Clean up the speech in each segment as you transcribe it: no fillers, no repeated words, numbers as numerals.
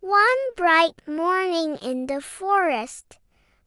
One bright morning in the forest,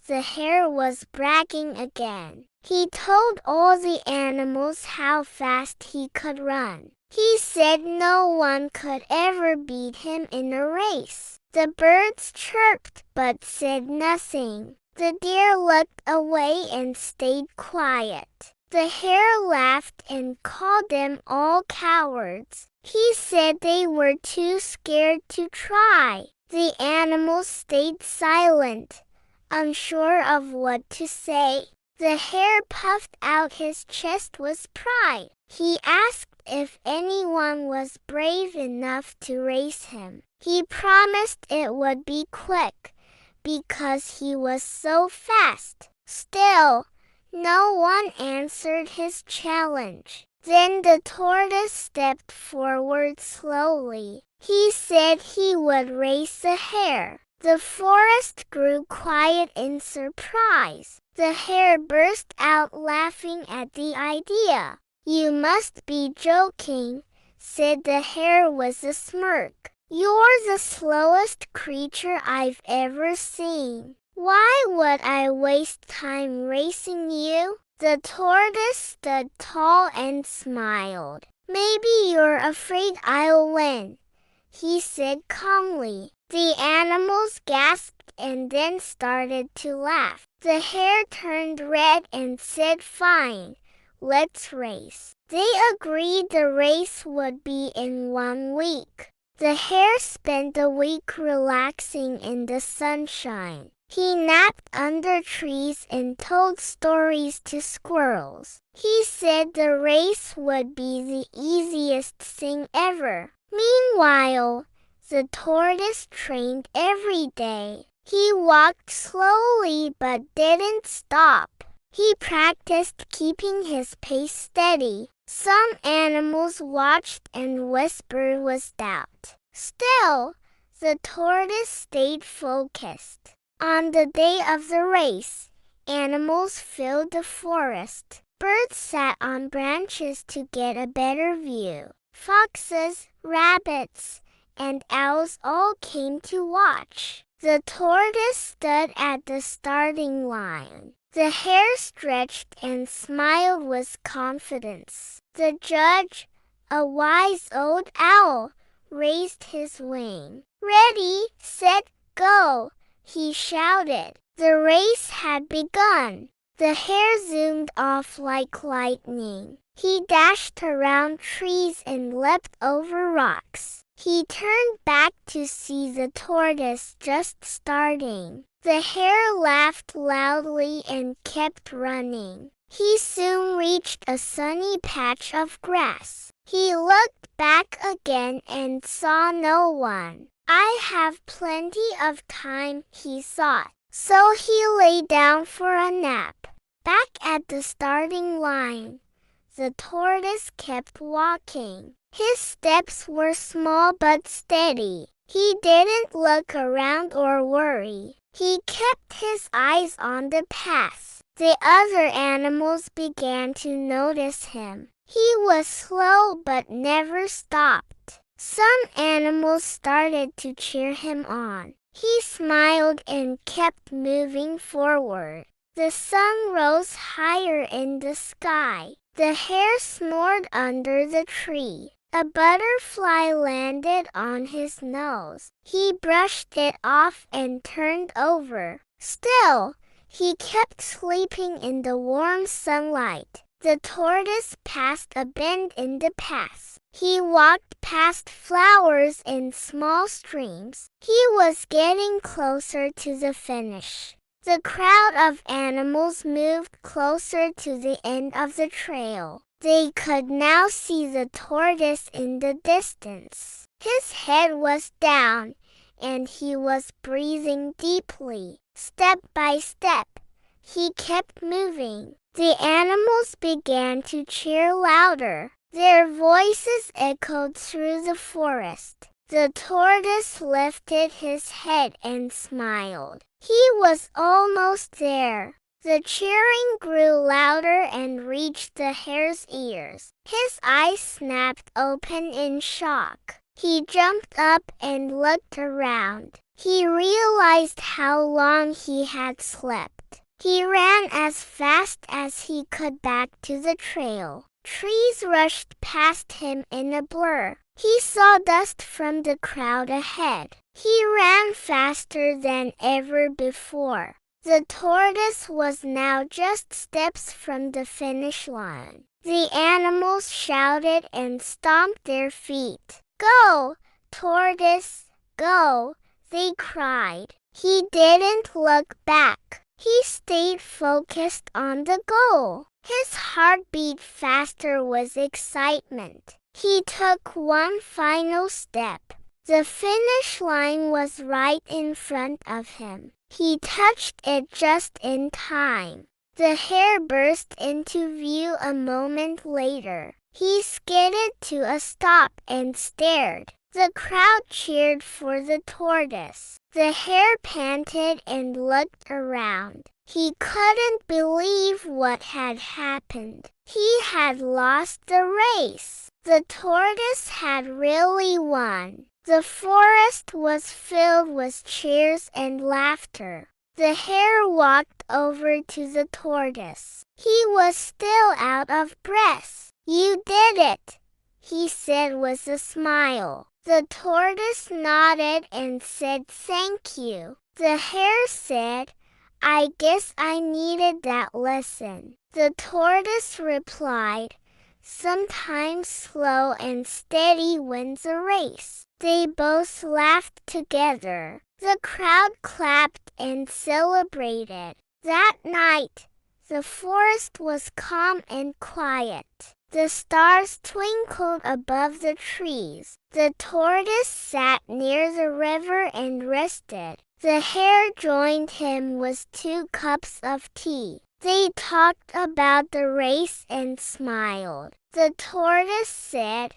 the hare was bragging again. He told all the animals how fast he could run. He said no one could ever beat him in a race. The birds chirped but said nothing. The deer looked away and stayed quiet. The hare laughed and called them all cowards. He said they were too scared to try. The animals stayed silent, unsure of what to say. The hare puffed out his chest with pride. He asked if anyone was brave enough to race him. He promised it would be quick, because he was so fast. Still, no one answered his challenge. Then the tortoise stepped forward slowly. He said he would race the hare. The forest grew quiet in surprise. The hare burst out laughing at the idea. "You must be joking," said the hare with a smirk. "You're the slowest creature I've ever seen. Why would I waste time racing you?" The tortoise stood tall and smiled. "Maybe you're afraid I'll win," he said calmly. The animals gasped and then started to laugh. The hare turned red and said, "Fine, let's race." They agreed the race would be in 1 week. The hare spent the week relaxing in the sunshine. He napped under trees and told stories to squirrels. He said the race would be the easiest thing ever. Meanwhile, the tortoise trained every day. He walked slowly but didn't stop. He practiced keeping his pace steady. Some animals watched and whispered with doubt. Still, the tortoise stayed focused. On the day of the race, animals filled the forest. Birds sat on branches to get a better view. Foxes, rabbits, and owls all came to watch. The tortoise stood at the starting line. The hare stretched and smiled with confidence. The judge, a wise old owl, raised his wing. "Ready, set, go!" he shouted. The race had begun. The hare zoomed off like lightning. He dashed around trees and leapt over rocks. He turned back to see the tortoise just starting. The hare laughed loudly and kept running. He soon reached a sunny patch of grass. He looked back again and saw no one. "I have plenty of time," he thought. So he lay down for a nap. Back at the starting line, the tortoise kept walking. His steps were small but steady. He didn't look around or worry. He kept his eyes on the path. The other animals began to notice him. He was slow but never stopped. Some animals started to cheer him on. He smiled and kept moving forward. The sun rose higher in the sky. The hare snored under the tree. A butterfly landed on his nose. He brushed it off and turned over. Still, he kept sleeping in the warm sunlight. The tortoise passed a bend in the path. He walked past flowers and small streams. He was getting closer to the finish. The crowd of animals moved closer to the end of the trail. They could now see the tortoise in the distance. His head was down, and he was breathing deeply. Step by step, he kept moving. The animals began to cheer louder. Their voices echoed through the forest. The tortoise lifted his head and smiled. He was almost there. The cheering grew louder and reached the hare's ears. His eyes snapped open in shock. He jumped up and looked around. He realized how long he had slept. He ran as fast as he could back to the trail. Trees rushed past him in a blur. He saw dust from the crowd ahead. He ran faster than ever before. The tortoise was now just steps from the finish line. The animals shouted and stomped their feet. "Go, tortoise, go!" they cried. He didn't look back. He stayed focused on the goal. His heart beat faster with excitement. He took one final step. The finish line was right in front of him. He touched it just in time. The hare burst into view a moment later. He skidded to a stop and stared. The crowd cheered for the tortoise. The hare panted and looked around. He couldn't believe what had happened. He had lost the race. The tortoise had really won. The forest was filled with cheers and laughter. The hare walked over to the tortoise. He was still out of breath. "You did it," he said with a smile. The tortoise nodded and said thank you. The hare said, "I guess I needed that lesson." The tortoise replied, "Sometimes slow and steady wins a race." They both laughed together. The crowd clapped and celebrated. That night, the forest was calm and quiet. The stars twinkled above the trees. The tortoise sat near the river and rested. The hare joined him with 2 cups of tea. They talked about the race and smiled. The tortoise said,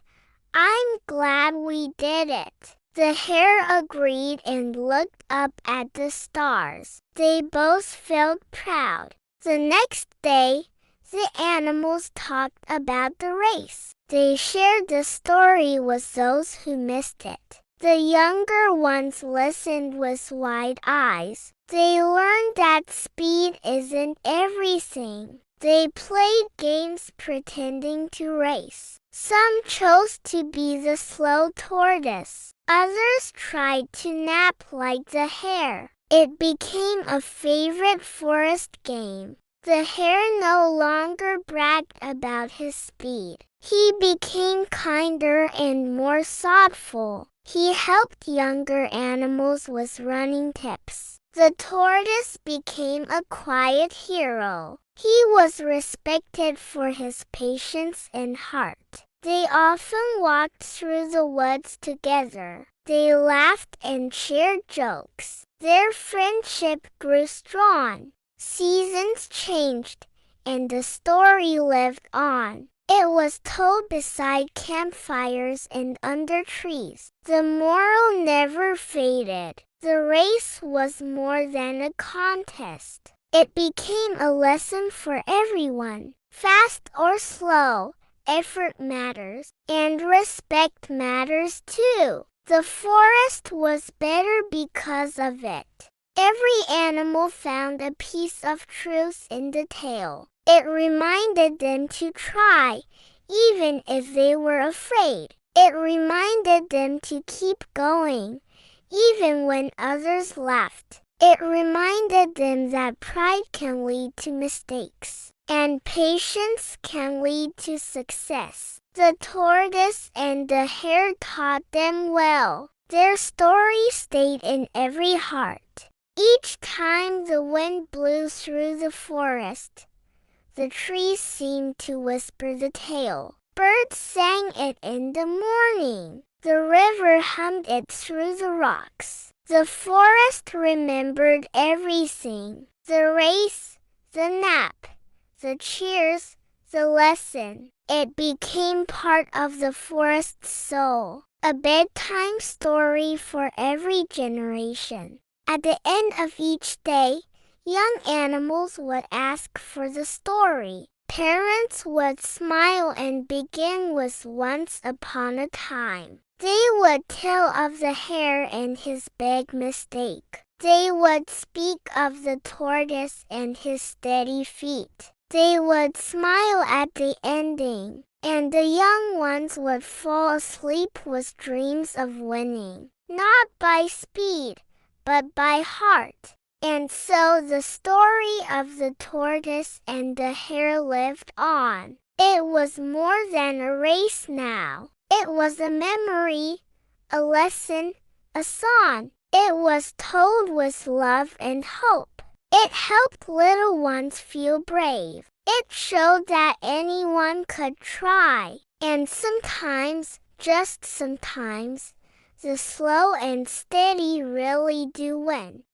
"I'm glad we did it." The hare agreed and looked up at the stars. They both felt proud. The next day, the animals talked about the race. They shared the story with those who missed it. The younger ones listened with wide eyes. They learned that speed isn't everything. They played games pretending to race. Some chose to be the slow tortoise. Others tried to nap like the hare. It became a favorite forest game. The hare no longer bragged about his speed. He became kinder and more thoughtful. He helped younger animals with running tips. The tortoise became a quiet hero. He was respected for his patience and heart. They often walked through the woods together. They laughed and shared jokes. Their friendship grew strong. Seasons changed, and the story lived on. It was told beside campfires and under trees. The moral never faded. The race was more than a contest. It became a lesson for everyone. Fast or slow, effort matters, and respect matters too. The forest was better because of it. Every animal found a piece of truth in the tale. It reminded them to try, even if they were afraid. It reminded them to keep going, even when others laughed. It reminded them that pride can lead to mistakes, and patience can lead to success. The tortoise and the hare taught them well. Their story stayed in every heart. Each time the wind blew through the forest, the trees seemed to whisper the tale. Birds sang it in the morning. The river hummed it through the rocks. The forest remembered everything. The race, the nap, the cheers, the lesson. It became part of the forest's soul. A bedtime story for every generation. At the end of each day, young animals would ask for the story. Parents would smile and begin with "Once upon a time." They would tell of the hare and his big mistake. They would speak of the tortoise and his steady feet. They would smile at the ending, and the young ones would fall asleep with dreams of winning, not by speed, but by heart. And so the story of the tortoise and the hare lived on. It was more than a race now. It was a memory, a lesson, a song. It was told with love and hope. It helped little ones feel brave. It showed that anyone could try. And sometimes, just sometimes, the slow and steady really do win.